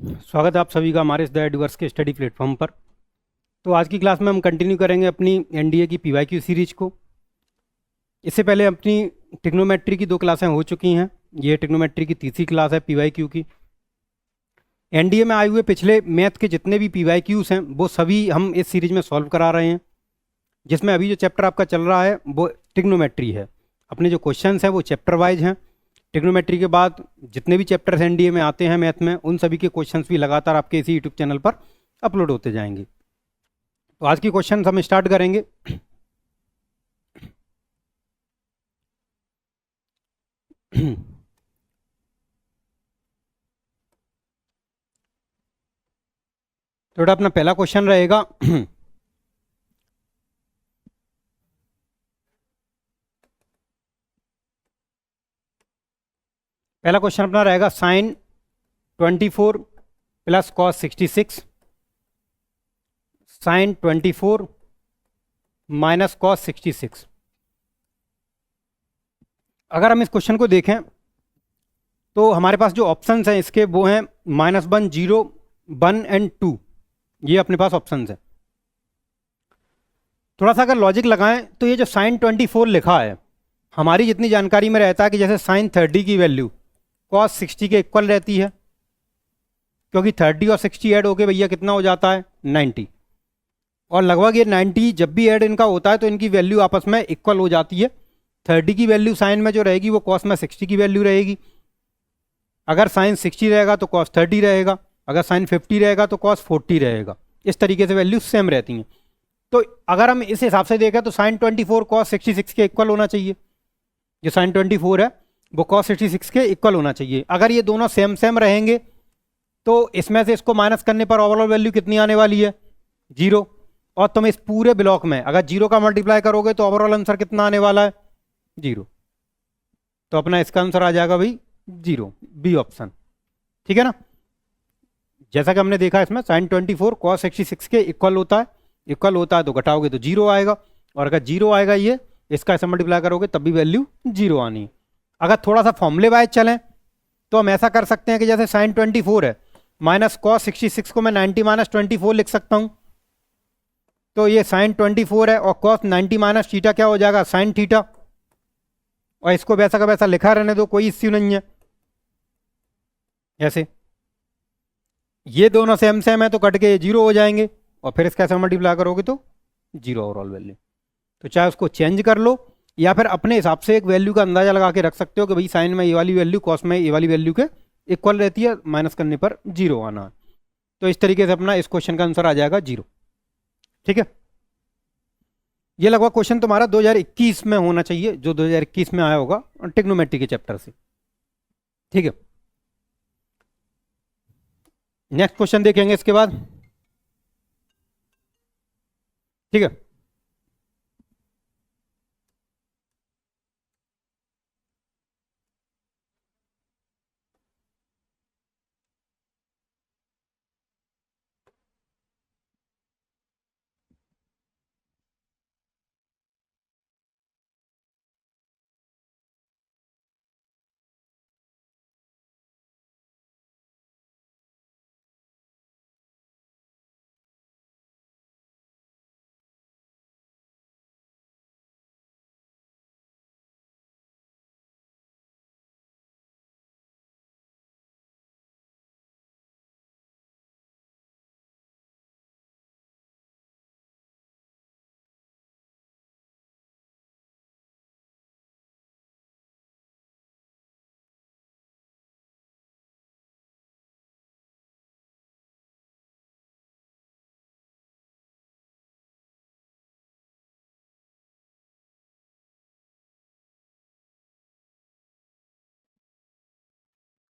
स्वागत है आप सभी का हमारे इस द एडवर्स के स्टडी प्लेटफॉर्म पर। तो आज की क्लास में हम कंटिन्यू करेंगे अपनी एनडीए की पीवाईक्यू सीरीज को। इससे पहले अपनी ट्रिग्नोमेट्री की 2 क्लासें हो चुकी हैं। ये ट्रिग्नोमेट्री की तीसरी क्लास है पीवाईक्यू की। एनडीए में आए हुए पिछले मैथ के जितने भी पीवाईक्यूज हैं वो सभी हम इस सीरीज में सॉल्व करा रहे हैं, जिसमें अभी जो चैप्टर आपका चल रहा है वो ट्रिग्नोमेट्री है। अपने जो क्वेश्चन हैं वो चैप्टर वाइज हैं। ट्रिग्नोमेट्री के बाद जितने भी चैप्टर्स एनडीए में आते हैं मैथ में, उन सभी के क्वेश्चंस भी लगातार आपके इसी यूट्यूब चैनल पर अपलोड होते जाएंगे। तो आज की क्वेश्चन हम स्टार्ट करेंगे। तो अपना पहला क्वेश्चन रहेगा पहला क्वेश्चन अपना रहेगा sine 24 plus cos 66 sine 24 minus cos 66। अगर हम इस क्वेश्चन को देखें तो हमारे पास जो ऑप्शंस हैं इसके वो हैं -1, 0, 1 एंड 2। ये अपने पास ऑप्शंस हैं। थोड़ा सा अगर लॉजिक लगाएं तो ये जो साइन 24 लिखा है, हमारी जितनी जानकारी में रहता है कि जैसे साइन 30 की वैल्यू कॉस 60 के इक्वल रहती है, क्योंकि 30 और 60 ऐड होके भैया कितना हो जाता है 90। और लगभग ये 90 जब भी ऐड इनका होता है तो इनकी वैल्यू आपस में इक्वल हो जाती है। 30 की वैल्यू साइन में जो रहेगी वो कॉस में 60 की वैल्यू रहेगी। अगर साइन 60 रहेगा तो कॉस 30 रहेगा, अगर साइन 50 रहेगा तो कॉस 40 रहेगा। इस तरीके से वैल्यू सेम रहती हैं। तो अगर हम इस हिसाब से देखें तो साइन 24 कॉस 66 के इक्वल होना चाहिए। जो साइन 24 है वो कॉस 66 के इक्वल होना चाहिए। अगर ये दोनों सेम सेम रहेंगे तो इसमें से इसको माइनस करने पर ओवरऑल वैल्यू कितनी आने वाली है 0। और तुम इस पूरे ब्लॉक में अगर 0 का मल्टीप्लाई करोगे तो ओवरऑल आंसर कितना आने वाला है 0। तो अपना इसका आंसर आ जाएगा भाई 0, बी ऑप्शन। ठीक है ना। जैसा कि हमने देखा इसमें साइन 24 कॉस 66 के इक्वल होता है, इक्वल होता है तो घटाओगे तो 0 आएगा, और अगर 0 आएगा ये इसका ऐसा मल्टीप्लाई करोगे तब भी वैल्यू 0 आनी है। अगर थोड़ा सा फॉर्मूले वाइज चलें तो हम ऐसा कर सकते हैं कि जैसे साइन 24 है माइनस कॉस 66 को मैं 90 माइनस 24 लिख सकता हूं। तो ये साइन 24 है और कॉस 90 माइनस थीटा क्या हो जाएगा साइन थीटा। और इसको वैसा का वैसा लिखा रहने दो, कोई इश्यू नहीं है। ऐसे ये दोनों सेम सेम है तो कट के 0 हो जाएंगे, और फिर इसका ऐसा मल्टीप्लाई करोगे तो 0 ओवरऑल वैल्यू। तो चाहे उसको चेंज कर लो या फिर अपने हिसाब से एक वैल्यू का अंदाजा लगा के रख सकते हो कि भाई साइन में ये वाली वैल्यू कॉस में ये वाली वैल्यू के इक्वल रहती है, माइनस करने पर 0 आना है। तो इस तरीके से अपना इस क्वेश्चन का आंसर आ जाएगा 0। ठीक है। ये लगभग क्वेश्चन तुम्हारा 2021 में होना चाहिए, जो 2021 में आया होगा ट्रिग्नोमेट्री के चैप्टर से। ठीक है। नेक्स्ट क्वेश्चन देखेंगे इसके बाद। ठीक है।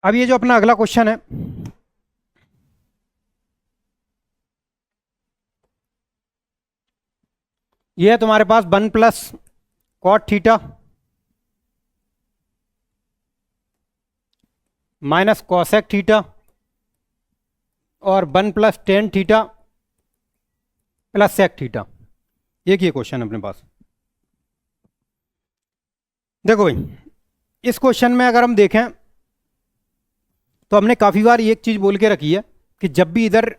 अब ये जो अपना अगला क्वेश्चन है, ये है तुम्हारे पास 1 plus cot theta minus cosec theta और 1 plus tan theta plus sec theta. एक ये क्वेश्चन अपने पास। देखो भाई, इस क्वेश्चन में अगर हम देखें तो हमने काफी बार एक चीज बोल के रखी है कि जब भी इधर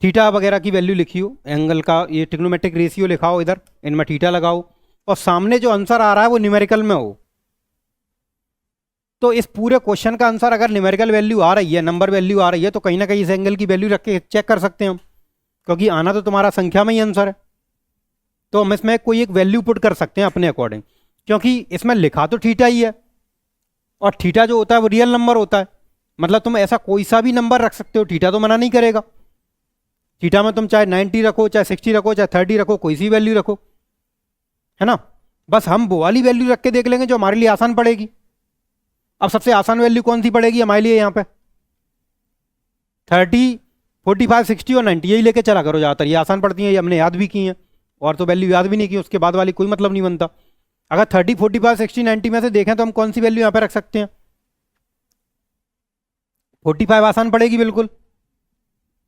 थीटा वगैरह की वैल्यू लिखी हो, एंगल का ये ट्रिग्नोमेट्रिक रेशियो लिखा हो, इधर इनमें थीटा लगाओ और सामने जो आंसर आ रहा है वो न्यूमेरिकल में हो। तो इस पूरे क्वेश्चन का आंसर अगर न्यूमेरिकल वैल्यू आ रही है, नंबर वैल्यू आ रही है, तो कहीं ना कहीं इस एंगल की वैल्यू रख के चेक कर सकते हैं हम, क्योंकि आना तो तुम्हारा संख्या में ही आंसर है। तो हम इसमें कोई एक वैल्यू पुट कर सकते हैं अपने अकॉर्डिंग, क्योंकि इसमें लिखा तो थीटा ही है और थीटा जो होता है वो रियल नंबर होता है। मतलब तुम ऐसा कोई सा भी नंबर रख सकते हो, थीटा तो मना नहीं करेगा। थीटा में तुम चाहे 90 रखो, चाहे 60 रखो, चाहे 30 रखो, कोई सी वैल्यू रखो, है ना। बस हम वो वाली वैल्यू रख के देख लेंगे जो हमारे लिए आसान पड़ेगी। अब सबसे आसान वैल्यू कौन सी पड़ेगी हमारे लिए यहाँ पे? 30, 45, 60 और 90, यही लेके चला करो ज़्यादातर, ये आसान पड़ती हैं, ये हमने याद भी की हैं। और तो वैल्यू याद भी नहीं की, उसके बाद वाली कोई मतलब नहीं बनता। अगर 30, 45, 60, 90 में से देखें तो हम कौन सी वैल्यू यहाँ पे रख सकते हैं? 45 आसान पड़ेगी बिल्कुल।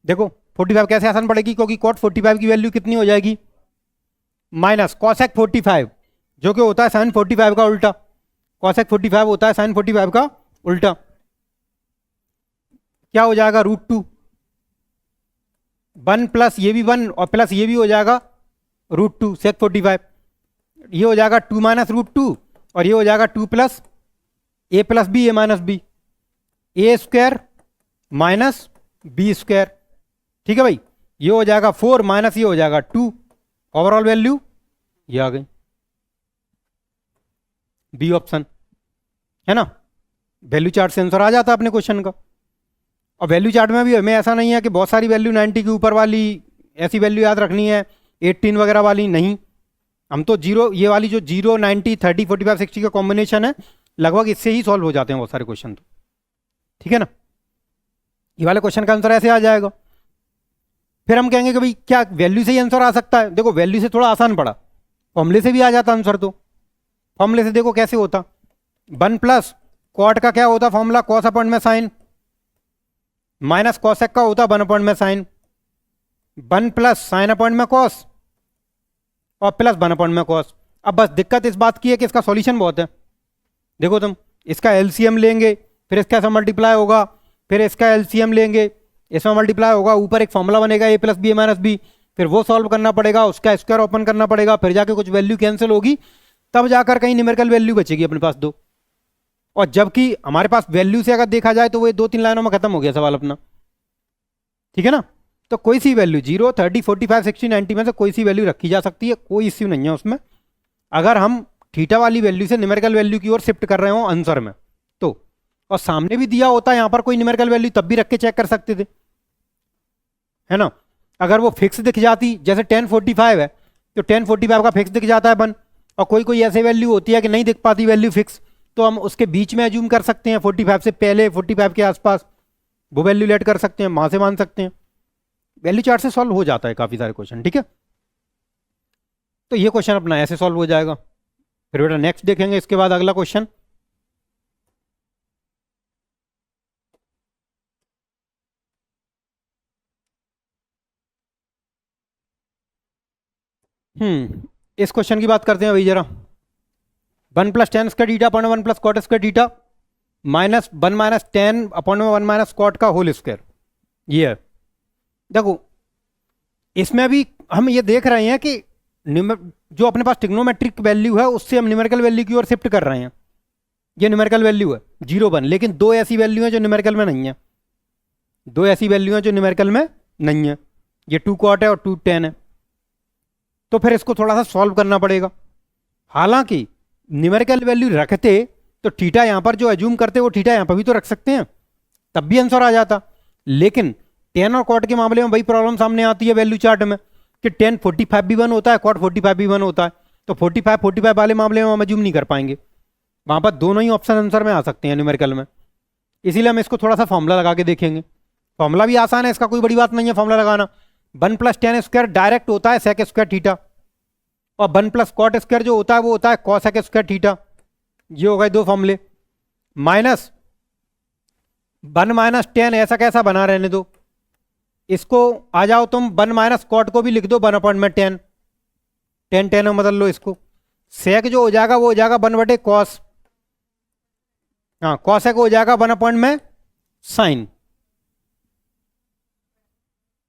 देखो 45 कैसे आसान पड़ेगी, क्योंकि कॉट 45 की वैल्यू कितनी हो जाएगी? माइनस कॉसेक 45, जो कि होता है साइन 45 का उल्टा। कॉसेक 45 होता है साइन 45 का उल्टा। क्या हो जाएगा? √2। 1 प्लस ये भी 1 और प्लस ये भी हो जाएगा √2 सेक 45। ये हो जाएगा 2 माइनस √2 और ये हो जाएगा 2 plus a plus B A minus B, A square minus B square. ठीक है भाई, ये हो जाएगा 4 माइनस ये हो जाएगा 2। ओवरऑल वैल्यू ये आ गई, बी ऑप्शन, है ना। वैल्यू चार्ट से आंसर आ जाता है अपने क्वेश्चन का। और वैल्यू चार्ट में भी हमें ऐसा नहीं है कि बहुत सारी वैल्यू 90 के ऊपर वाली ऐसी वैल्यू याद रखनी है, 18 वगैरह वाली नहीं। हम तो जीरो, ये वाली जो 0, 90, 30, 45, 60 का कॉम्बिनेशन है, लगभग इससे ही सॉल्व हो जाते हैं बहुत सारे क्वेश्चन तो। ठीक है ना, ये वाले क्वेश्चन का आंसर ऐसे आ जाएगा। फिर हम कहेंगे कि भाई क्या वैल्यू से ही आंसर आ सकता है? देखो वैल्यू से थोड़ा आसान पड़ा, फॉर्मूले से भी आ जाता आंसर। तो फॉर्मूले से देखो कैसे होता, 1 प्लस कॉट का क्या होता फॉर्मूला? कॉस अपॉन में साइन, माइनस कॉसेक का होता 1 अपॉन में साइन, 1 प्लस साइन अपॉन में कॉस और प्लस 1 अपॉन में कॉस। अब बस दिक्कत इस बात की है कि इसका सॉल्यूशन बहुत है। देखो तुम इसका एलसीएम लेंगे, फिर इसका ऐसा मल्टीप्लाई होगा, फिर इसका एलसीएम लेंगे, इसमें मल्टीप्लाई होगा, ऊपर एक फॉर्मूला बनेगा a plus B A minus B, फिर वो सॉल्व करना पड़ेगा, उसका स्क्वायर ओपन करना पड़ेगा, फिर जाके कुछ वैल्यू कैंसिल होगी, तब जाकर कहीं न्यूमेरिकल वैल्यू बचेगी अपने पास 2। और जबकि हमारे पास वैल्यू से अगर देखा जाए तो वो 2-3 लाइनों में खत्म हो गया सवाल अपना। ठीक है ना, तो कोई सी वैल्यू 0, 30, 45, 60, 90 में से कोई सी वैल्यू रखी जा सकती है, कोई इश्यू नहीं है उसमें, अगर हम थीटा वाली वैल्यू से न्यूमेरिकल वैल्यू की ओर शिफ्ट कर रहे हो आंसर में तो। और सामने भी दिया होता है यहाँ पर कोई न्यूमेरिकल वैल्यू, तब भी रख के चेक कर सकते थे, है ना। अगर वो फिक्स दिख जाती, जैसे 1045 है तो 1045 का फिक्स दिख जाता है 1, और कोई कोई ऐसी वैल्यू होती है कि नहीं दिख पाती वैल्यू फिक्स, तो हम उसके बीच में एज्यूम कर सकते हैं 45 से पहले, 45 के आसपास वो वैल्यू लेट कर सकते हैं, वहां से मान सकते हैं। वैल्यू चार्ट से सॉल्व हो जाता है काफी सारे क्वेश्चन। ठीक है, तो ये क्वेश्चन अपना ऐसे सॉल्व हो जाएगा। फिर बेटा नेक्स्ट देखेंगे इसके बाद अगला क्वेश्चन। इस क्वेश्चन की बात करते हैं भाई जरा। 1 plus tan square theta upon 1 plus cot square theta minus 1 minus 10 upon 1 minus cot का होल स्क्वायर, ये है। देखो इसमें भी हम ये देख रहे हैं कि जो अपने पास ट्रिग्नोमेट्रिक वैल्यू है उससे हम न्यूमेरिकल वैल्यू की ओर शिफ्ट कर रहे हैं। ये न्यूमेरिकल वैल्यू है 0, 1, लेकिन 2 ऐसी वैल्यू है जो न्यूमेरिकल में नहीं है, 2 ऐसी वैल्यू है जो न्यूमेरिकल में नहीं है, ये 2 कॉट है और 2 10 है। तो फिर इसको थोड़ा सा सॉल्व करना पड़ेगा। हालांकि न्यूमेरिकल वैल्यू रखते तो थीटा यहां पर जो एज्यूम करते वो थीटा यहां पर भी तो रख सकते हैं, तब भी आंसर आ जाता। लेकिन 10 और कॉट के मामले में वही प्रॉब्लम सामने आती है वैल्यू चार्ट में कि 10 45 भी 1 होता है, कॉट 45 भी 1 होता है, तो 45 वाले मामले में हम एज्यूम नहीं कर पाएंगे, वहां पर दोनों ही ऑप्शन आंसर में आ सकते हैं न्यूमेरिकल में। इसीलिए हम इसको थोड़ा सा फॉर्मूला लगा के देखेंगे। फॉर्मूला भी आसान है, इसका कोई बड़ी बात नहीं है फॉर्मूला लगाना। 1 प्लस टेन स्क्वायर डायरेक्ट होता है सेक स्क्वायर थीटा, और 1 प्लस कॉट स्क्वायर जो होता है वो होता है कॉसेक स्क्वायर थीटा। ये हो गए 2 फॉर्मूले। माइनस 1 माइनस 10 ऐसा कैसा बना रहने दो, इसको आ जाओ तुम 1 माइनस कॉट को भी लिख दो 1 अपॉन में 10, 10 में बदल लो इसको। सेक जो हो जाएगा वो हो जाएगा 1 बटे कॉस, हाँ कॉसेक हो जाएगा 1 अपॉन में साइन।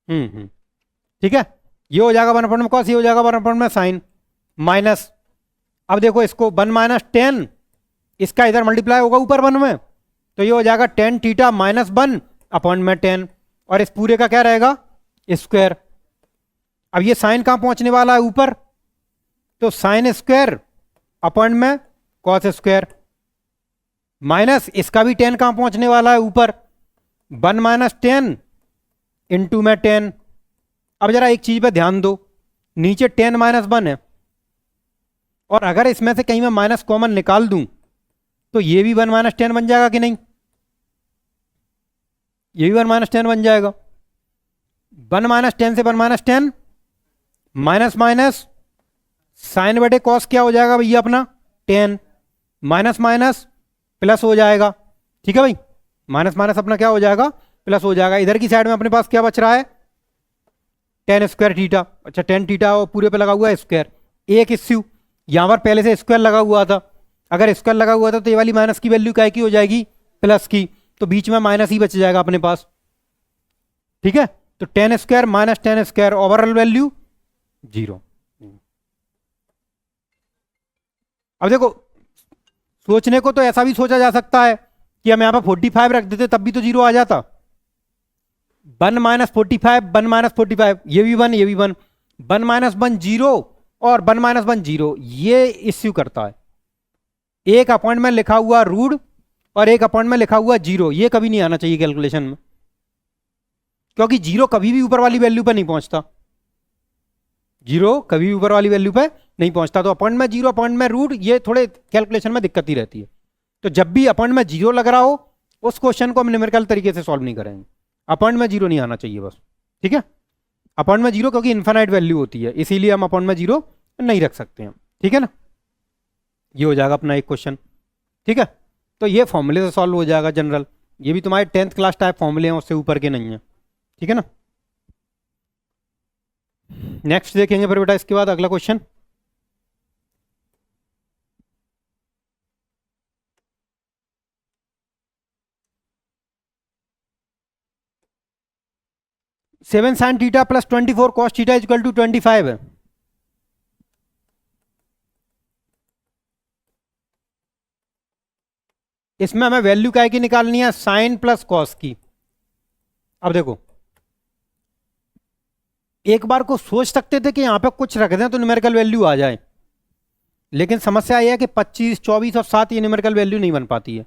ठीक है, ये हो जाएगा 1 अपॉन में कॉस, ये हो जाएगा 1 अपॉन में साइन, माइनस, अब देखो इसको 1 माइनस 10, इसका इधर मल्टीप्लाई होगा ऊपर 1 में, तो ये हो जाएगा टेन थीटा माइनस 1 अपॉन में 10, और इस पूरे का क्या रहेगा स्क्वायर। अब ये साइन कहां पहुंचने वाला है ऊपर, तो साइन स्क्वायर अपॉन में कॉस स्क्वायर, माइनस इसका भी 10 कहां पहुंचने वाला है ऊपर, 1 माइनस 10 इंटू में 10। अब जरा एक चीज पे ध्यान दो, नीचे 10 माइनस 1 है, और अगर इसमें से कहीं मैं माइनस कॉमन निकाल दूं तो ये भी 1 माइनस 10 बन जाएगा कि नहीं, ये भी 1 माइनस 10 बन जाएगा। 1 माइनस 10 से 1 माइनस 10, माइनस माइनस साइन बटे कॉस क्या हो जाएगा भैया अपना 10, माइनस माइनस प्लस हो जाएगा, ठीक है भाई, माइनस माइनस अपना क्या हो जाएगा प्लस हो जाएगा। इधर की साइड में अपने पास क्या बच रहा है 10 स्क्वायर थीटा, अच्छा 10 थीटा और पूरे पे लगा हुआ है स्क्वायर। एक इश्यू यहां पर पहले से स्क्वायर लगा हुआ था, अगर स्क्वायर लगा हुआ था तो ये वाली माइनस की वैल्यू क्या की हो जाएगी प्लस की, तो बीच में माइनस ही बच जाएगा अपने पास, ठीक है। तो 10 square minus 10 square, overall value 0। अब देखो सोचने को तो ऐसा भी सोचा जा सकता है कि हम यहां पर 45 रख देते तब भी तो 0 आ जाता, 1 माइनस 45, 1 माइनस 45, ये भी 1 ये भी 1, 1 माइनस 1 0 और 1 माइनस 1 0, ये इश्यू करता है। एक अपॉइंटमेंट लिखा हुआ रूट और एक अपॉइंटमेंट लिखा हुआ 0, ये कभी नहीं आना चाहिए कैलकुलेशन में, क्योंकि 0 कभी भी ऊपर वाली वैल्यू पर नहीं पहुंचता, 0 कभी भी ऊपर वाली वैल्यू पर नहीं पहुंचता। तो अपॉइंटमेंट 0 अपॉइंटमेंट रूट ये थोड़े कैलकुलेशन में दिक्कत ही रहती है। तो जब भी अपॉइंटमेंट 0 लग रहा हो उस क्वेश्चन को हम न्यूमेरिकल तरीके से सॉल्व नहीं करेंगे, अपॉइंटमेंट 0 नहीं आना चाहिए बस, ठीक है। अपॉइंटमेंट 0 क्योंकि इन्फाइनाइट वैल्यू होती है, इसीलिए हम अपॉइंटमेंट 0 नहीं रख सकते हैं, ठीक है ना। ये हो जाएगा अपना एक क्वेश्चन, ठीक है। तो ये फॉर्मूले से सॉल्व हो जाएगा जनरल, ये भी तुम्हारे 10th क्लास टाइप फॉर्मूले हैं, उससे ऊपर के नहीं है, ठीक है ना। नेक्स्ट देखेंगे फिर बेटा इसके बाद अगला question. Seven sine theta plus 24 cos theta equal to 25 है। इसमें हमें वैल्यू क्या की निकालनी है, साइन प्लस कॉस की। अब देखो एक बार को सोच सकते थे कि यहां पे कुछ रख दें तो न्यूमेरिकल वैल्यू आ जाए, लेकिन समस्या यह है कि 25, 24 और 7 ये न्यूमेरिकल वैल्यू नहीं बन पाती है।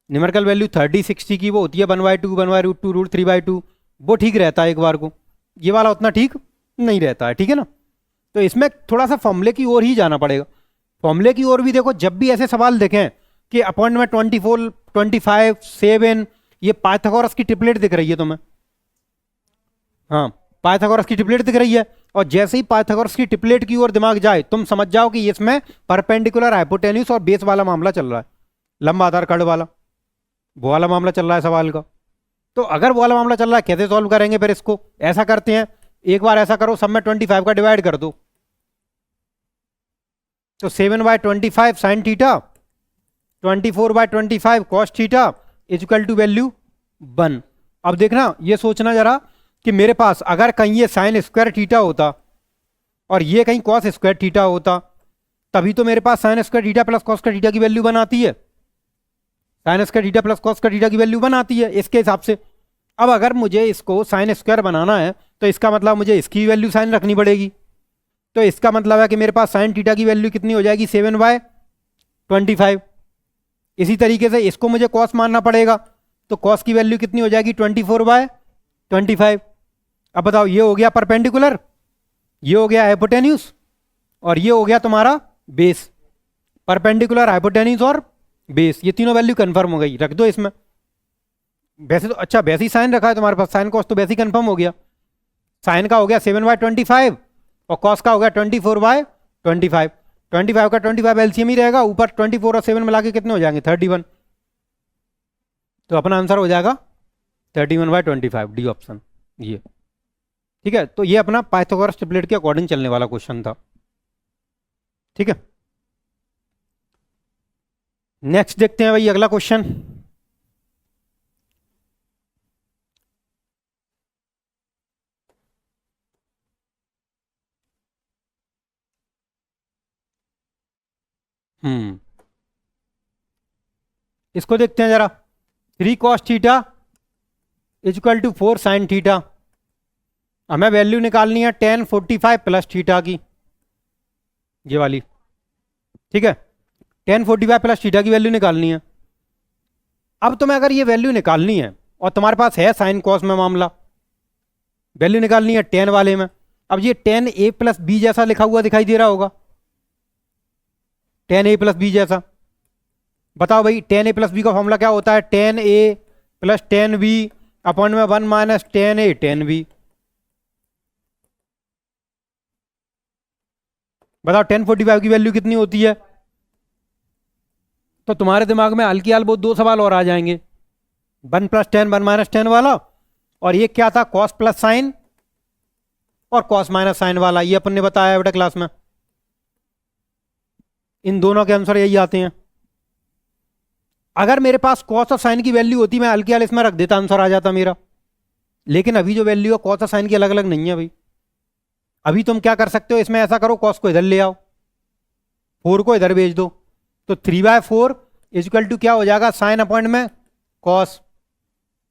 न्यूमेरिकल वैल्यू 30, 60 की वो होती है 1/2, 1/√2, √3/2, वो ठीक रहता है एक बार को, ये वाला उतना ठीक नहीं रहता है, ठीक है ना। तो इसमें थोड़ा सा फॉर्मूले की ओर ही जाना पड़ेगा। फॉर्मूले की ओर भी देखो, जब भी ऐसे सवाल देखें कि अपॉइंटमेंट 24, 25, 7, ये पाइथागोरस की ट्रिपलेट दिख रही है तुम्हें, हाँ पाइथागोरस की ट्रिपलेट दिख रही है, और जैसे ही पाइथागोरस की ट्रिपलेट की ओर दिमाग जाए तुम समझ जाओ कि इसमें परपेंडिकुलर, हाइपोटेन्यूस और बेस वाला मामला चल रहा है, लंबा आधार कार्ड वाला, वो वाला मामला चल रहा है सवाल का। तो अगर वो वाला मामला चल रहा है कैसे सॉल्व करेंगे फिर इसको, ऐसा करते हैं एक बार ऐसा करो, सब में 25 का डिवाइड कर दो, तो 7/25 sine theta, 24/25 cos theta equal to value 1। अब देखना ये सोचना जरा कि मेरे पास अगर कहीं ये साइन स्क्वायर थीटा होता और ये कहीं कॉस स्क्वायर थीटा होता, तभी तो मेरे पास sine square theta plus cos square theta value वैल्यू बनाती है, sine square theta plus cos square theta value वैल्यू बनाती है इसके हिसाब से। अब अगर मुझे इसको साइन स्क्वायर बनाना है तो इसका मतलब मुझे इसकी वैल्यू साइन रखनी पड़ेगी, तो इसका मतलब है कि मेरे पास साइन थीटा की वैल्यू कितनी हो जाएगी 7/25। इसी तरीके से इसको मुझे कॉस मानना पड़ेगा, तो कॉस की वैल्यू कितनी हो जाएगी 24/25। अब बताओ ये हो गया परपेंडिकुलर, ये हो गया हाइपोटेन्यूस, और ये हो गया तुम्हारा बेस। परपेंडिकुलर, हाइपोटेन्यूस और बेस, ये तीनों वैल्यू कंफर्म हो गई, रख दो इसमें। वैसे तो अच्छा वैसे ही साइन रखा है तुम्हारे पास, साइन कॉस तो वैसे ही कंफर्म हो गया, साइन का हो गया 7/25 और कॉस का हो गया 24/25। 25 का 25 एलसीएम ही रहेगा, ऊपर 24 और 7 मिला के कितने हो जाएंगे 31, तो अपना आंसर हो जाएगा 31/25, डी ऑप्शन ये, ठीक है। तो ये अपना पाइथागोरस ट्रिपलेट के अकॉर्डिंग चलने वाला क्वेश्चन था, ठीक है। नेक्स्ट देखते हैं भाई अगला क्वेश्चन। इसको देखते हैं जरा। 3 cos theta equal to 4 sin theta. हमें वैल्यू निकालनी है tan 45 प्लस थीटा की, ये वाली, ठीक है। tan 45 plus theta value value निकालनी है। अब तुम्हें अगर ये वैल्यू निकालनी है और तुम्हारे पास है साइन कॉस में मामला, वैल्यू निकालनी है tan वाले में। अब ये tan a प्लस बी जैसा लिखा हुआ दिखाई दे रहा होगा, tan a प्लस बी जैसा। बताओ भाई tan a प्लस बी का फॉर्मूला क्या होता है? tan a plus tan b upon में 1 minus tan a tan b। बताओ tan 45 की वैल्यू कितनी होती है? तो तुम्हारे दिमाग में हल्की हाल वो 2 सवाल और आ जाएंगे, 1 प्लस टेन 1 माइनस टेन वाला, और ये क्या था? कॉस प्लस साइन और कॉस माइनस साइन वाला। ये अपन ने बताया बेटा क्लास में। इन दोनों के आंसर यही आते हैं। अगर मेरे पास कॉस और साइन की वैल्यू होती, मैं हल्की हाल इसमें रख देता, आंसर आ जाता मेरा। लेकिन अभी जो वैल्यू है कॉस और साइन की अलग अलग नहीं है भाई। अभी तुम क्या कर सकते हो, इसमें ऐसा करो, कॉस को इधर ले आओ, 4 को इधर भेज दो, तो 3/4 इक्वल टू क्या हो जाएगा? साइन अपॉइंट में कॉस,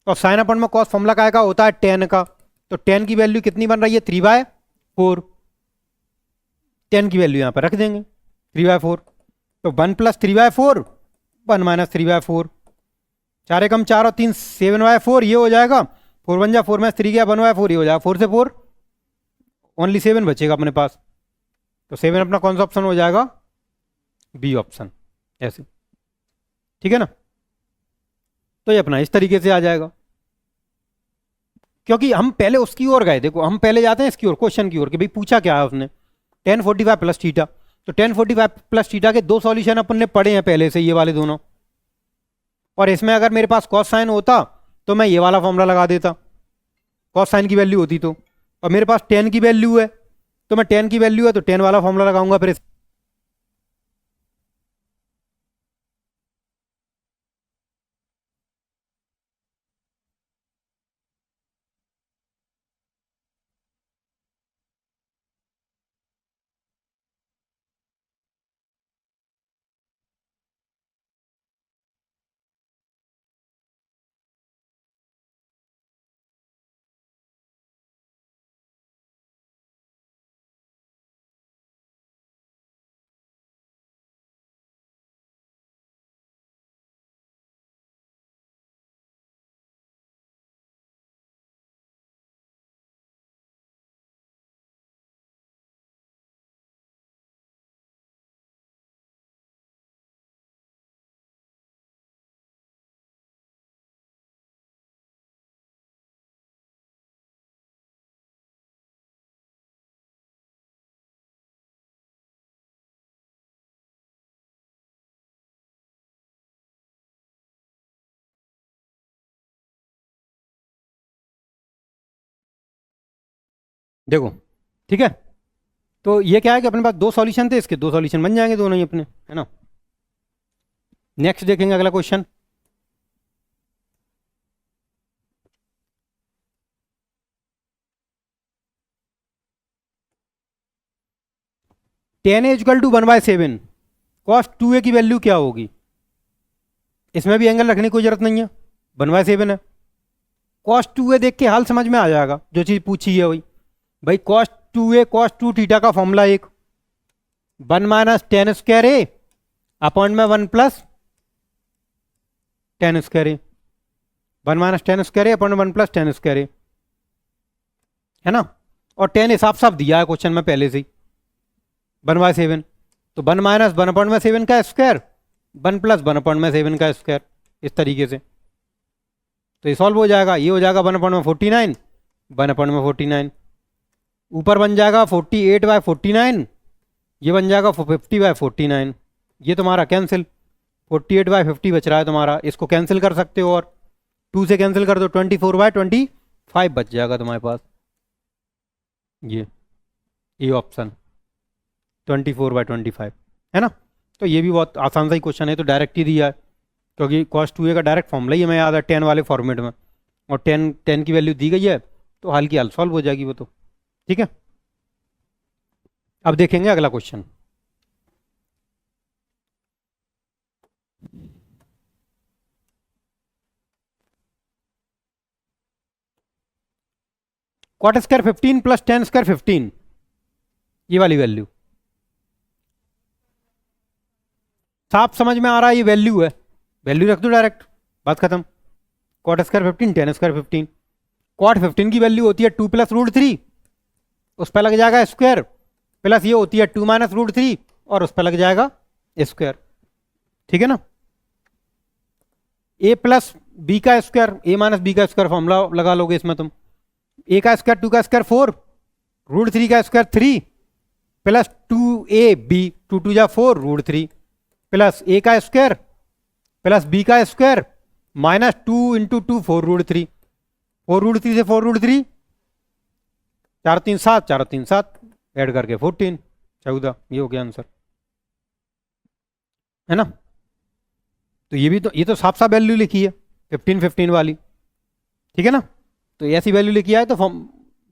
और साइन अपॉइंट में कॉस फॉर्मूला का होता है tan का। तो tan की वैल्यू कितनी बन रही है? 3/4। tan की वैल्यू यहां पर रख देंगे 3/4। तो 1 प्लस 3/4 1 माइनस 3/4। 4 एकम 4 और 3 7/4 ये हो जाएगा। 4 1 जा 4 में 3 गया 1/4 ये हो जाएगा। 4 से 4 ओनली 7 बचेगा अपने पास। तो 7 अपना कौन सा ऑप्शन हो जाएगा? B option. ऐसे, ठीक है ना। तो ये अपना इस तरीके से आ जाएगा, क्योंकि हम पहले उसकी ओर गए। देखो हम पहले जाते हैं इसकी ओर, क्वेश्चन की ओर, कि भाई पूछा क्या है उसने, tan 45 प्लस थीटा। तो tan 45 प्लस थीटा के 2 सॉल्यूशन अपन ने पढ़े हैं पहले से, ये वाले दोनों। और इसमें अगर मेरे पास कॉस साइन होता तो मैं ये वाला फॉर्मूला लगा देता, कॉस साइन की वैल्यू होती तो। और मेरे पास tan की वैल्यू है, तो मैं tan की वैल्यू है तो tan वाला फॉर्मूला लगाऊंगा फिर। देखो ठीक है, तो ये क्या है कि अपने पास 2 सॉल्यूशन थे, इसके 2 सॉल्यूशन बन जाएंगे दोनों ही अपने, है ना। नेक्स्ट देखेंगे अगला question. tan a equal to 1/7 cos 2a की वैल्यू क्या होगी? इसमें भी एंगल रखने की कोई जरूरत नहीं है, 1/7 है। cos 2a देख के हाल समझ में आ जाएगा, जो चीज पूछी है वही। भाई cos 2a cos 2 थीटा का फॉर्मूला एक 1 minus tan square a upon में 1 plus tan square a, 1 minus tan square a upon 1 plus tan square a, है ना। और tan हिसाब साफ दिया है क्वेश्चन में पहले से ही, 1/7। तो 1 माइनस 1/7 का स्क्वायर 1 प्लस 1/7 का स्क्वायर, इस तरीके से। तो ये सॉल्व हो जाएगा, ये हो जाएगा 1/49 1/49। ऊपर बन जाएगा 48/49, ये बन जाएगा 50/49। ये तुम्हारा कैंसिल, 48/50 बच रहा है तुम्हारा, इसको कैंसिल कर सकते हो, और 2 से कैंसिल कर दो, 24/25 बच जाएगा तुम्हारे पास। ये ऑप्शन 24/25, है ना। तो ये भी बहुत आसान सा ही क्वेश्चन है, तो डायरेक्ट ही दिया है, क्योंकि cos 2a का डायरेक्ट फॉर्मूला ही हमें याद है tan वाले फॉर्मेट में, और tan की वैल्यू दी गई है, तो हाल की हाल सॉल्व हो जाएगी वो तो, ठीक है। अब देखेंगे अगला question. Cot square 15 plus tan square 15, ये वाली वैल्यू साफ समझ में आ रहा है, ये वैल्यू है, वैल्यू रख दो डायरेक्ट, बात खत्म। Cot square 15 tan square 15, cot 15 की वैल्यू होती है 2 प्लस रूट 3, उस पर लग जाएगा स्क्वायर, प्लस ये होती है 2 माइनस रूट 3 और उस पर लग जाएगा स्क्वायर, ठीक है ना। ए प्लस बी का स्क्वायर, ए माइनस बी का स्क्वायर फॉर्मूला लगा लोगे इसमें तुम, ए का स्क्वायर 2 का स्क्वायर 4, रूट 3 का स्क्वायर 3 प्लस 2 बी, 2 2 जा 4 रूट 3 प्लस ए का स्क्वायर प्लस बी का square minus 2 into 2 4 root 3, 4 root 3 से 4 रूट 3, 4 3 7, 4 3 7 ऐड करके 14 14, ये हो गया आंसर, है ना। तो ये भी तो, ये तो साफ साफ वैल्यू लिखी है 15 15 वाली, ठीक है ना। तो ऐसी वैल्यू लिखी है तो फॉर्म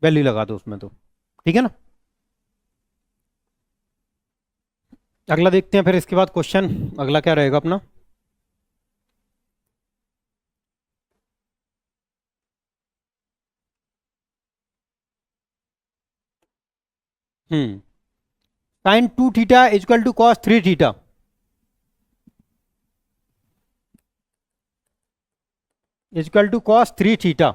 वैल्यू लगा दो उसमें, तो ठीक है ना। अगला देखते हैं फिर इसके बाद क्वेश्चन, अगला क्या रहेगा अपना। Sine 2 theta equal to cos 3 theta, equal to cos 3 theta,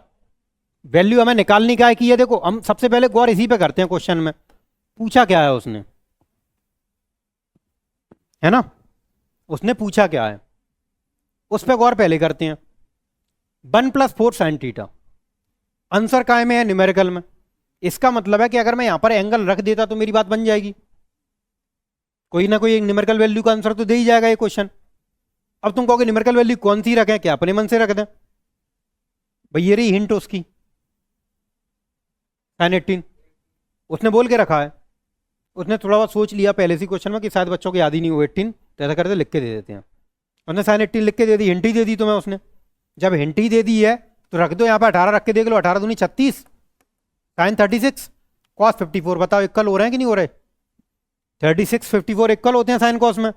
value हमें निकालनी क्या है कि ये देखो, हम सबसे पहले गौर इसी पे करते हैं, क्वेश्चन में पूछा क्या है उसने, है ना, उसने पूछा क्या है उस पर गौर पहले करते हैं। 1 प्लस 4 साइन थीटा, आंसर काय में है, न्यूमेरिकल में, इसका मतलब है कि अगर मैं यहां पर एंगल रख देता तो मेरी बात बन जाएगी, कोई ना कोई एक न्यूमेरिकल वैल्यू का आंसर तो दे ही जाएगा ये क्वेश्चन। अब तुम कहोगे न्यूमेरिकल वैल्यू कौन सी रखें, क्या अपने मन से रख दें, भाई ये रही हिंट उसकी, साइन 18, उसने बोल के रखा है, उसने थोड़ा बहुत सोच लिया पहले से क्वेश्चन में कि शायद बच्चों को याद ही नहीं हो 18, तो ऐसा करते लिख के दे देते हैं, उसने साइन 18 लिख के दे दी, हिंट ही दे दी तुम्हें उसने, जब हिंट ही दे दी है तो रख दो यहाँ पर 18 रख के देख लो, 18 दूनी 36, साइन 36 कॉस 54, बताओ इक्वल हो रहे हैं कि नहीं हो रहे, 36 54 इक्वल होते हैं साइन कॉस में,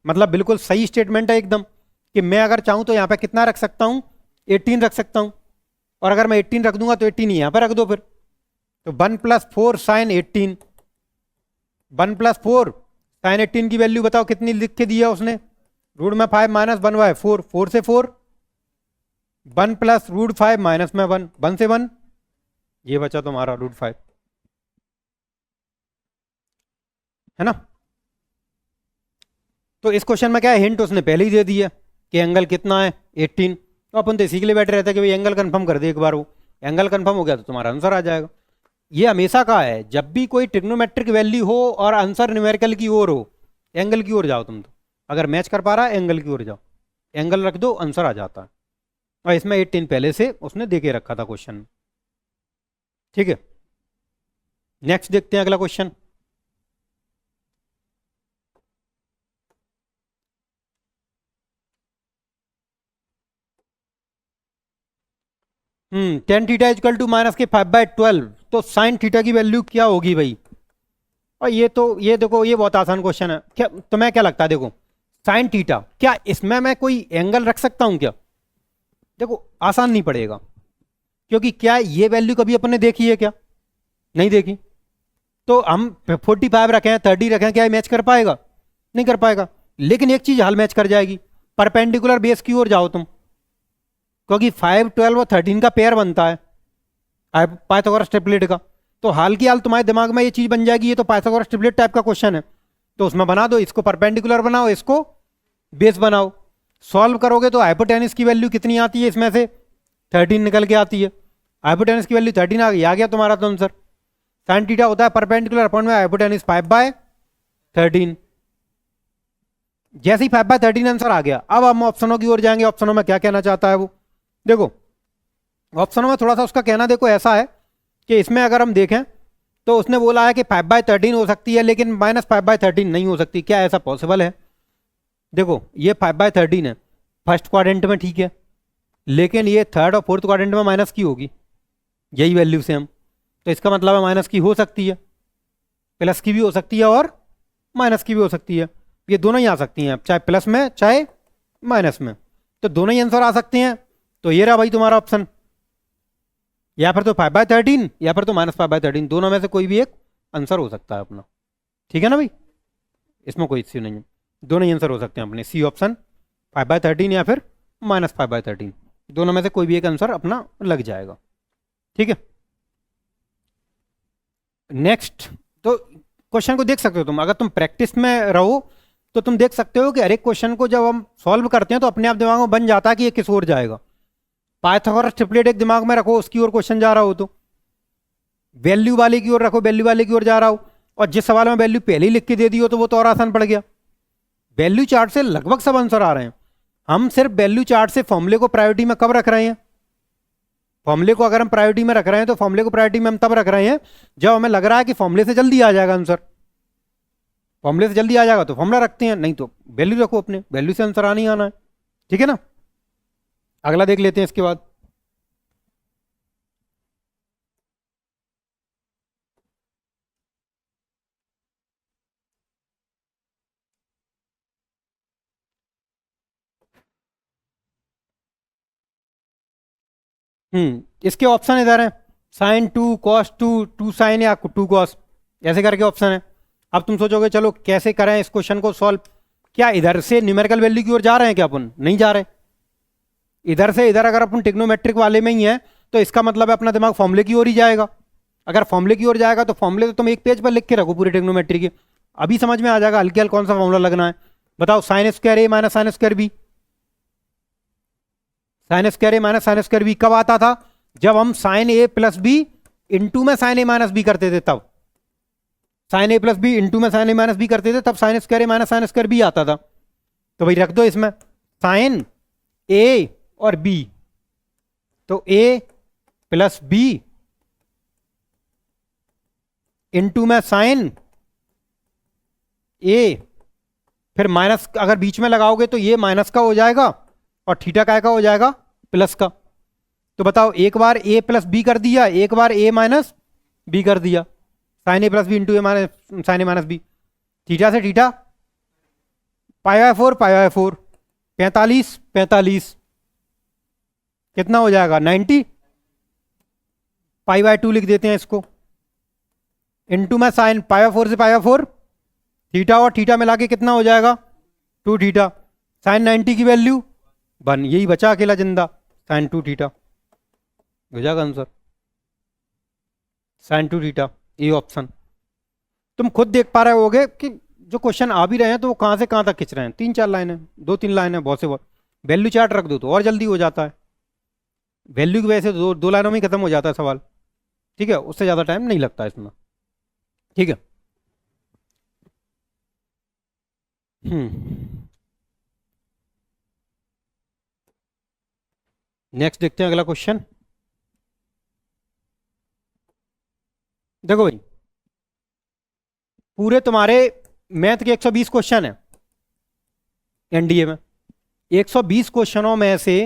मतलब बिल्कुल सही स्टेटमेंट है एकदम, कि मैं अगर चाहूं तो यहाँ पे कितना रख सकता हूं, 18 रख सकता हूं, और अगर मैं 18 रख दूंगा तो 18 ही यहाँ पे रख दो फिर, तो 1 प्लस 4 साइन 18, 1 प्लस 4 साइन 18 की वैल्यू बताओ कितनी लिख के दी है उसने, रूट में 5 माइनस 1 बाय 4, 4 से 4, 1 प्लस रूट 5 माइनस में 1, 1 से 1, ये बचा तुम्हारा रूट 5, है ना। तो इस क्वेश्चन में क्या है, हिंट उसने पहले ही दे दी है कि एंगल कितना है 18, तो अपन तो इसी के लिए बैठे रहते हैं कि भाई एंगल कंफर्म कर दे एक बार, वो एंगल कंफर्म हो गया तो तुम्हारा आंसर आ जाएगा। ये हमेशा का है, जब भी कोई ट्रिग्नोमेट्रिक वैल्यू हो और आंसर न्यूमेरिकल की ओर हो, एंगल की ओर जाओ तुम, तो अगर मैच कर पा रहा है एंगल की ओर जाओ, एंगल रख दो आंसर आ जाता है, और इसमें 18 पहले से उसने दे के रखा था क्वेश्चन में, ठीक है। नेक्स्ट देखते हैं अगला question. 10 theta equal to minus के 5/12, तो साइन थीटा की वैल्यू क्या होगी भाई, और ये तो ये देखो ये बहुत आसान क्वेश्चन है, क्या तुम्हें क्या लगता है, देखो साइन थीटा, क्या इसमें मैं कोई एंगल रख सकता हूं क्या, देखो आसान नहीं पड़ेगा, क्योंकि क्या ये वैल्यू कभी अपन ने देखी है क्या, नहीं देखी, तो हम 45 रखें 30 रखें, क्या मैच कर पाएगा, नहीं कर पाएगा, लेकिन एक चीज हाल मैच कर जाएगी, परपेंडिकुलर बेस की ओर जाओ तुम, क्योंकि 5 12 और 13 का पेयर बनता है पाइथागोरस ट्रिपलेट का, तो हाल की हाल तुम्हारे दिमाग में ये चीज बन जाएगी, ये तो पाइथागोरस ट्रिपलेट टाइप का क्वेश्चन है, तो उसमें बना दो, इसको परपेंडिकुलर बनाओ, इसको बेस बनाओ, सॉल्व करोगे तो हाइपोटेनस की वैल्यू कितनी आती है, इसमें से 13 निकल के आती है, हाइपोटेनस की वैल्यू 13 आ गया तुम्हारा तो आंसर, साइन थीटा होता है परपेंडिकुलर अपॉन में हाइपोटेनस 5/13, जैसे ही 5/13 आंसर आ गया, अब हम ऑप्शनों की ओर जाएंगे, ऑप्शनों में क्या कहना चाहता है वो, देखो ऑप्शनों में थोड़ा सा उसका कहना देखो ऐसा है कि इसमें अगर हम देखें तो उसने बोला है कि 5/13 हो सकती है, लेकिन -5/13 नहीं हो सकती, क्या ऐसा पॉसिबल है, देखो ये 5/13 है फर्स्ट क्वाड्रेंट में, ठीक है, लेकिन ये थर्ड और फोर्थ क्वाड्रेंट में माइनस की होगी, यही वैल्यू से हम, तो इसका मतलब है माइनस की हो सकती है, प्लस की भी हो सकती है और माइनस की भी हो सकती है, ये दोनों ही आ सकती हैं, चाहे प्लस में चाहे माइनस में, तो दोनों ही आंसर आ सकते हैं, तो ये रहा भाई तुम्हारा ऑप्शन, या फिर तो 5/13 या फिर तो -5/13, दोनों में से कोई भी एक आंसर हो सकता है अपना। ठीक है ना भाई, इसमें कोई इश्यू नहीं है, दोनों ही आंसर हो सकते हैं अपने। सी ऑप्शन 5/13 या फिर -5/13, दोनों में से कोई भी एक आंसर अपना लग जाएगा। ठीक है, नेक्स्ट। तो क्वेश्चन को देख सकते हो तुम, अगर तुम प्रैक्टिस में रहो तो तुम देख सकते हो कि हर एक क्वेश्चन को जब हम सॉल्व करते हैं तो अपने आप दिमाग में बन जाता है कि ये किस ओर जाएगा। पाइथागोरस ट्रिपलेट एक दिमाग में रखो, उसकी ओर क्वेश्चन जा रहा हो, तो वैल्यू वाले की ओर रखो, वैल्यू वाले की ओर जा रहा हो, और जिस सवाल में वैल्यू पहले ही लिख के दे दी हो तो वो तो और आसान पड़ गया। वैल्यू चार्ट से लगभग सब आंसर आ रहे हैं। हम सिर्फ वैल्यू चार्ट से फॉर्मूले को प्रायोरिटी में कब रख रहे हैं? फॉर्मूले को अगर हम प्रायोरिटी में रख रहे हैं तो फॉर्मूले को प्रायोरिटी में हम तब रख रहे हैं जब हमें लग रहा है कि फॉर्मूले से जल्दी आ जाएगा आंसर। फॉर्मूले से जल्दी आ जाएगा तो फॉर्मूला रखते हैं, नहीं तो वैल्यू रखो, अपने वैल्यू से आंसर आना ही आना है। ठीक है ना, अगला देख लेते हैं इसके बाद। इसके ऑप्शन इधर है, sin 2 cos 2, 2 sin या 2 cos, ऐसे करके ऑप्शन है। अब तुम सोचोगे चलो कैसे करें इस क्वेश्चन को सॉल्व, क्या इधर से न्यूमेरिकल वैल्यू की ओर जा रहे हैं क्या अपन? नहीं जा रहे। इधर से इधर अगर अपन टिग्नोमेट्रिक वाले में ही है तो इसका मतलब है अपना दिमाग फॉर्मूले की ओर ही जाएगा। अगर फॉर्मूले की ओर जाएगा तो फॉर्मूले तो तुम एक पेज पर लिख के रखो पूरे टिग्नोमेट्री के, अभी समझ में आ जाएगा हल्के हल्के कौन सा फॉर्मूला लगना है। बताओ, sine square A minus sine square B, sine square A minus sine square B कब आता था? जब हम sine A plus B into में साइन ए माइनस बी करते थे, तब sine A plus B into में साइन ए माइनस बी करते थे, तब sine square A minus sine square B आता था। तो भाई रख दो इसमें साइन ए और बी, तो ए प्लस बी इंटू में साइन ए, फिर माइनस अगर बीच में लगाओगे तो ये माइनस का हो जाएगा और थीटा काय का हो जाएगा? प्लस का। तो बताओ, एक बार ए प्लस बी कर दिया, एक बार ए माइनस बी कर दिया, sign A plus B into A minus sign A minus B, theta से थीटा पाई/4 45 45, कितना हो जाएगा? 90, पाई/2 लिख देते हैं इसको, इंटू में साइन पाई/4 से पाई/4, थीटा और थीटा मिला के कितना हो जाएगा? 2 थीटा, साइन 90 की वैल्यू 1, यही बचा अकेला जिंदा, साइन 2 थीटा हो जाएगा आंसर, साइन 2 थीटा, ये ऑप्शन। तुम खुद देख पा रहे होगे कि जो क्वेश्चन आ भी रहे हैं तो वो कहां से कहां तक खिंच रहे हैं, 3-4 लाइन है, 2-3 लाइन है, बहुत से बहुत। वैल्यू चार्ट रख दो तो और जल्दी हो जाता है, वैल्यू की वजह से दो लाइनों में ही खत्म हो जाता है सवाल। ठीक है, उससे ज्यादा टाइम नहीं लगता इसमें। ठीक है, नेक्स्ट देखते हैं अगला क्वेश्चन। देखो भाई, पूरे तुम्हारे मैथ के 120 क्वेश्चन है एनडीए में, 120 क्वेश्चनों में से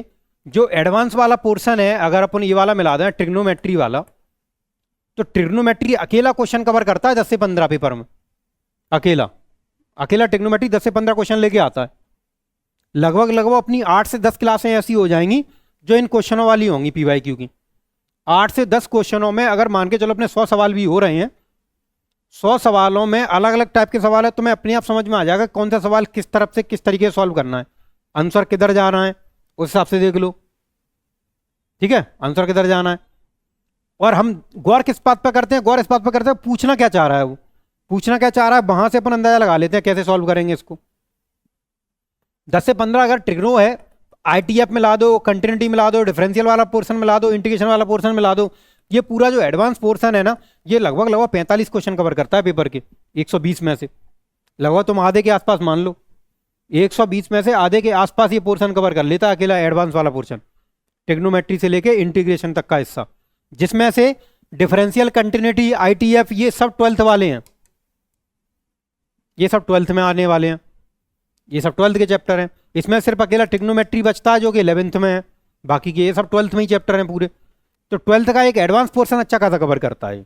जो एडवांस वाला पोर्शन है, अगर अपन ये वाला मिला दें ट्रिग्नोमेट्री वाला, तो ट्रिग्नोमेट्री अकेला क्वेश्चन कवर करता है 10 से 15 पेपर में, अकेला अकेला ट्रिग्नोमेट्री 10 से 15 क्वेश्चन लेके आता है। लगभग लगभग अपनी 8 से 10 क्लासें ऐसी हो जाएंगी जो इन क्वेश्चनों वाली होंगी पीवाईक्यू की। 8 से 10 क्वेश्चनों में अगर मान के चलो अपने 100 सवाल भी हो रहे हैं, 100 सवालों में अलग अलग टाइप के सवाल है, तो मैं अपने आप समझ में आ जाएगा कौन सा सवाल किस तरफ से किस तरीके से सॉल्व करना है, आंसर किधर जा रहा है उस हिसाब से देख लो। ठीक है, आंसर किधर जाना है। और हम गौर किस बात पर करते हैं? गौर इस बात पर करते हैं पूछना क्या चाह रहा है, वो पूछना क्या चाह रहा है, वहां से अपन अंदाजा लगा लेते हैं कैसे सॉल्व करेंगे इसको। 10 से 15 अगर ट्रिग्नो है, आईटीएफ मिला दो, कंटिन्यूटी मिला दो, डिफरेंशियल वाला पोर्शन मिला दो, इंटीग्रेशन वाला पोर्शन मिला दो, ये पूरा जो एडवांस पोर्शन है ना, ये लगभग लगभग 45 क्वेश्चन कवर करता है पेपर के 120 में से। लगभग तुम आधे के आसपास मान लो, 120 में से आधे के आसपास ये पोर्शन कवर कर लेता है अकेला एडवांस वाला पोर्शन, ट्रिग्नोमेट्री से लेके इंटीग्रेशन तक का हिस्सा, जिसमें से डिफरेंशियल, कंटिन्यूटी, आईटीएफ ये सब 12th वाले हैं, ये सब 12th में आने वाले हैं, ये सब 12th के चैप्टर हैं। इसमें सिर्फ अकेला ट्रिग्नोमेट्री बचता है जो कि 11th में है, बाकी के ये सब 12th में ही चैप्टर हैं पूरे। तो 12th का एक एडवांस पोर्शन अच्छा खासा कवर करता है।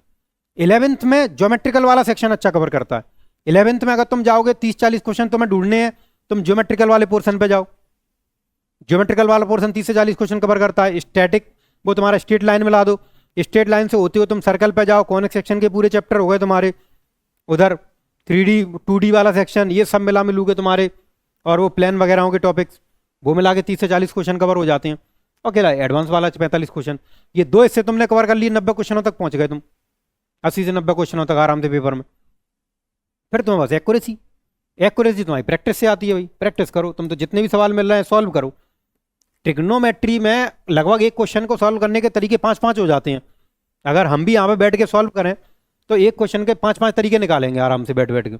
11th में ज्योमेट्रिकल वाला सेक्शन अच्छा कवर करता है। 11th में अगर तुम जाओगे 30-40 क्वेश्चन तुम्हें ढूंढने हैं, तुम ज्योमेट्रिकल वाले पोर्शन पे जाओ, ज्योमेट्रिकल वाला पोर्शन 30 से 40 क्वेश्चन कवर करता है। स्टैटिक वो तुम्हारा स्ट्रेट लाइन मिला दो, स्ट्रेट लाइन से होते हो तुम सर्कल पे जाओ, कॉनिक सेक्शन के पूरे चैप्टर हो गए तुम्हारे, उधर 3D 2D वाला सेक्शन, ये सब मिला मिलूगे तुम्हारे, और वो प्लान वगैरह के टॉपिक्स, वो मिला के 30 से 40 क्वेश्चन कवर हो जाते हैं। अकेला एडवांस वाला 45 क्वेश्चन, ये दो हिस्से तुमने कवर कर लिए, 90 क्वेश्चनों तक पहुंच गए तुम, 80 से 90 क्वेश्चनों तक आराम से पेपर में। फिर तुम्हें बस एक्यूरेसी, एक्यूरेसी तुम्हारी प्रैक्टिस से आती है भाई, प्रैक्टिस करो तुम, तो जितने भी सवाल मिल रहे हैं सॉल्व करो। ट्रिग्नोमेट्री में लगभग एक क्वेश्चन को सॉल्व करने के तरीके 5-5 हो जाते हैं। अगर हम भी यहाँ पे बैठ के सॉल्व करें तो एक क्वेश्चन के 5-5 तरीके निकालेंगे आराम से बैठ बैठ के।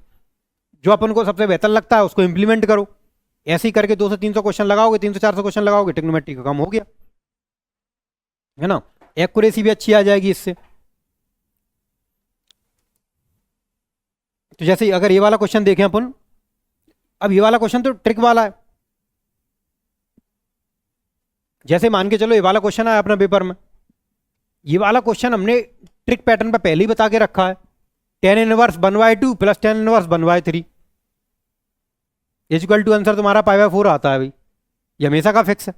जो अपन को सबसे बेहतर लगता है उसको इंप्लीमेंट करो, ऐसे ही करके 200 300 क्वेश्चन लगाओगे, 300 400 क्वेश्चन लगाओगे, ट्रिग्नोमेट्री का काम हो गया, है ना। एक्यूरेसी भी अच्छी आ जाएगी इससे। तो जैसे अगर ये वाला क्वेश्चन देखें अपन, अब ये वाला क्वेश्चन तो ट्रिक वाला है। जैसे मान के चलो ये वाला क्वेश्चन आया अपना पेपर में, ये वाला क्वेश्चन हमने ट्रिक पैटर्न पर पहले ही बता के रखा है, tan inverse 1/2 plus tan inverse 1/3 equal to answer तुम्हारा π/4 आता है भाई, ये हमेशा का फिक्स है।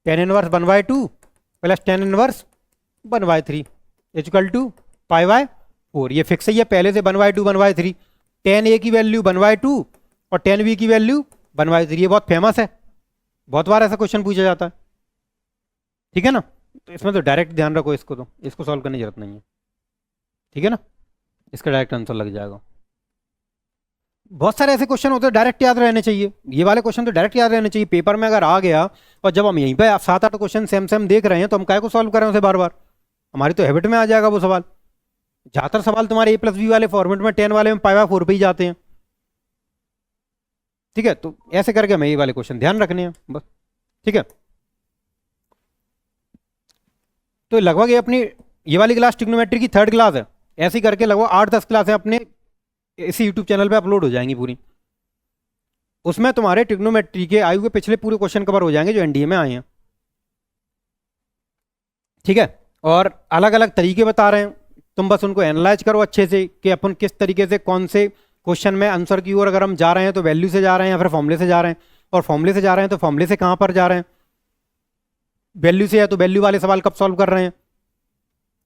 tan inverse 1/2 plus tan inverse 1/3 equal to π/4, ये फिक्स है, ये पहले से 1/2 1/3, tan a की वैल्यू 1/2 और tan b की वैल्यू 1/3, ये बहुत फेमस है, बहुत बार ऐसा क्वेश्चन पूछा जाता है, ठीक है ना। तो इसमें तो डायरेक्ट ध्यान रखो इसको, तो इसको सॉल्व करने की जरूरत नहीं है, ठीक है ना, इसका डायरेक्ट आंसर लग जाएगा। बहुत सारे ऐसे क्वेश्चन होते हैं डायरेक्ट याद रहने चाहिए, ये वाले क्वेश्चन तो डायरेक्ट याद रहने चाहिए, पेपर में अगर आ गया और जब हम यहीं पे 7-8 क्वेश्चन सेम सेम देख रहे हैं तो हम काय को सॉल्व कर रहे हैं उसे बार बार, हमारी तो हैबिट में आ जाएगा वो सवाल। ज़्यादातर सवाल तुम्हारे A+B वाले फॉर्मेट में 10 वाले में π/4 पे ही जाते हैं, ठीक है। तो ऐसे करके हमें ये वाले क्वेश्चन ध्यान रखने हैं बस, ठीक है। तो लगभग ये अपनी ये वाली क्लास ट्रिग्नोमेट्री की 3rd क्लास है, ऐसे ही करके लगभग 8-10 क्लासें अपने इसी यूट्यूब चैनल पे अपलोड हो जाएंगी पूरी। उसमें तुम्हारे ट्रिग्नोमेट्री के आयु के पिछले पूरे क्वेश्चन कवर हो जाएंगे जो एनडीए में आए हैं, ठीक है। और अलग अलग तरीके बता रहे हैं, तुम बस उनको एनालाइज करो अच्छे से कि अपन किस तरीके से कौन से क्वेश्चन में आंसर की ओर अगर हम जा रहे हैं तो वैल्यू से जा रहे हैं या फिर फॉर्मूले से जा रहे हैं, और फॉर्मूले से जा रहे हैं तो फॉर्मूले से कहाँ पर जा रहे हैं, वैल्यू से है तो वैल्यू वाले सवाल कब सॉल्व कर रहे हैं।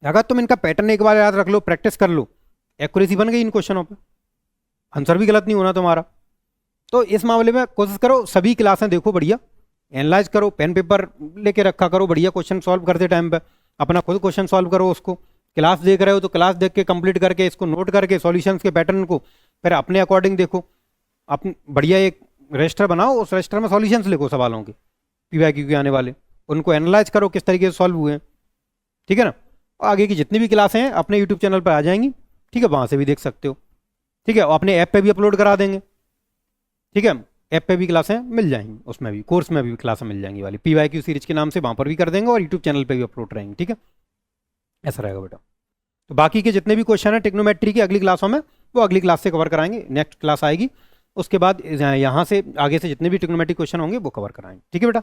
अगर तुम इनका पैटर्न एक बार याद रख लो, प्रैक्टिस कर लो, एक्यूरेसी बन गई इन क्वेश्चनों पे, आंसर भी गलत नहीं होना तुम्हारा। तो इस मामले में कोशिश करो सभी क्लासें देखो, बढ़िया एनालाइज करो, पेन पेपर लेके रखा करो, बढ़िया क्वेश्चन सॉल्व करते टाइम पे अपना खुद क्वेश्चन सॉल्व करो, उसको क्लास देख रहे हो तो क्लास देख के कंप्लीट करके इसको नोट करके सॉल्यूशंस के पैटर्न को फिर अपने अकॉर्डिंग देखो, अपने बढ़िया एक रजिस्टर बनाओ, उस रजिस्टर में सॉल्यूशंस लिखो सवालों के पीवाईक्यू के आने वाले, उनको एनालाइज करो किस तरीके से सॉल्व हुए हैं, ठीक है ना। आगे की जितनी भी क्लासें हैं अपने यूट्यूब चैनल पर आ जाएंगी, ठीक है, वहाँ से भी देख सकते हो, ठीक है। और अपने ऐप पे भी अपलोड करा देंगे, ठीक है, ऐप पे भी क्लासें मिल जाएंगी, उसमें भी कोर्स में भी क्लासें मिल जाएंगी वाली पीवाईक्यू सीरीज के नाम से, वहाँ पर भी कर देंगे और यूट्यूब चैनल पर भी अपलोड रहेंगे, ठीक है, ऐसा रहेगा बेटा। तो बाकी के जितने भी क्वेश्चन है ट्रिग्नोमेट्री की अगली क्लासों में वो अगली क्लास से कवर कराएंगे, नेक्स्ट क्लास आएगी उसके बाद यहाँ से आगे से जितने भी ट्रिग्नोमेट्री क्वेश्चन होंगे वो कवर कराएंगे, ठीक है बेटा।